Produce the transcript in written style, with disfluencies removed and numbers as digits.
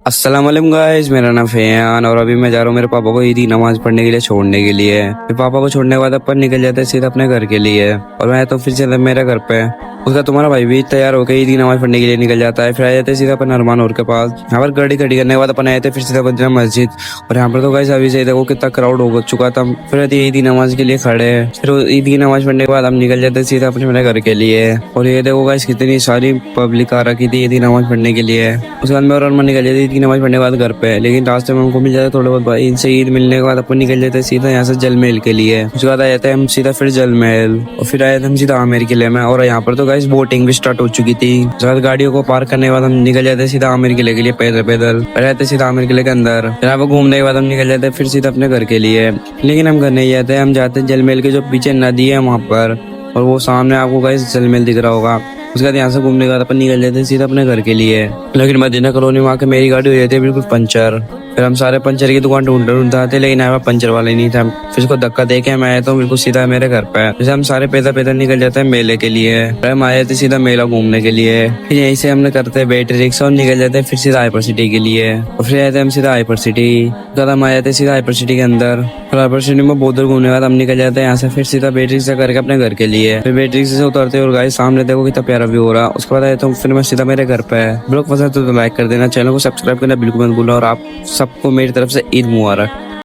अस्सलाम वालेकुम गाइस, मेरा नाम फैयान और अभी मैं जा रहा हूँ मेरे पापा को ईदी नमाज पढ़ने के लिए छोड़ने के लिए। फिर पापा को छोड़ने के बाद अपन निकल जाते हैं सीधा अपने घर के लिए और मैं तो फिर सीधा मेरे घर पे। उसका तुम्हारा भाई भी तैयार होकर ईदी नमाज पढ़ने के लिए निकल जाता है। फिर आ जाते हैं सीधा अपन अरमान और के पास। यहाँ पर गाड़ी खड़ी करने के बाद अपन आए थे फिर सीधा मदीना मस्जिद। और यहाँ पर तो गाइस अभी से देखो कितना क्राउड हो चुका था। फिर ईदी नमाज के लिए खड़े। फिर ईद की नमाज पढ़ने के बाद हम निकल जाते हैं सीधा अपने मेरे घर के लिए। और ये देखो गाइस कितनी सारी पब्लिक आ रखी थी ईदी नमाज पढ़ने के लिए। उसके बाद मैं और अरमान निकल जाते ईद की नमाज पढ़ने के बाद घर पे। लेकिन रास्ते में हमको मिल जाता थोड़े बहुत भाई इनसे ईद मिलने के बाद अपन निकल जाते सीधा यहाँ से जल महल के लिए। उसके बाद आ जाते हैं हम सीधा फिर जल महल और फिर आए थे हम सीधा आमेर किले में। और यहाँ पर तो गाइस बोटिंग भी स्टार्ट हो चुकी थी। उसके बाद गाड़ियों को पार्क करने के बाद हम निकल जाते सीधा आमेर किले के लिए पैदल पैदल। रहते सीधा आमेर किले के अंदर। फिर यहाँ पर घूमने के बाद हम निकल जाते फिर सीधा अपने घर के लिए। लेकिन हम घर नहीं जाते, हम जाते जल महल के जो पीछे नदी है वहाँ पर। और वो सामने आपको गाइस जल महल दिख रहा होगा। उसके बाद यहाँ से घूमने के बाद अपन निकल जाते सीधा अपने घर के लिए। लेकिन मदीना कॉलोनी वहाँ के मेरी गाड़ी हो जाती है बिल्कुल पंचर। फिर हम सारे पंचर की दुकान ढूंढते आते लेकिन यहाँ पर पंचर वाले नहीं था। फिर उसको धक्का देके मैं आया तो बिल्कुल सीधा मेरे घर पे। जैसे हम सारे पैदल पैदल निकल जाते हैं मेले के लिए। फिर हम आए थे सीधा मेला घूमने के लिए। फिर यहीं से हमने करते हैं बैटरी रिक्शा और निकल जाते हैं फिर सीधा हाइपर सिटी के लिए। और फिर आए थे हम सीधा हाइपर सिटी। फिर हम आ जाते सीधा हाइपर सिटी के अंदर। फिर हाइपर सिटी में बहुत दूर घूमने के बाद हम निकल जाते हैं यहाँ से फिर सीधा बैटरी रिक्शा करके अपने घर के लिए। फिर बैटरी रिक्शा से उतरते और गाइस सामने देखो कितना प्यारा व्यू हो रहा। उसके बाद आए तो फिर मैं सीधा मेरे घर पे। ब्लॉग पसंद तो लाइक कर देना, चैनल को सब्सक्राइब करना बिल्कुल मत भूलना और आप सबको मेरी तरफ से ईद मुबारक।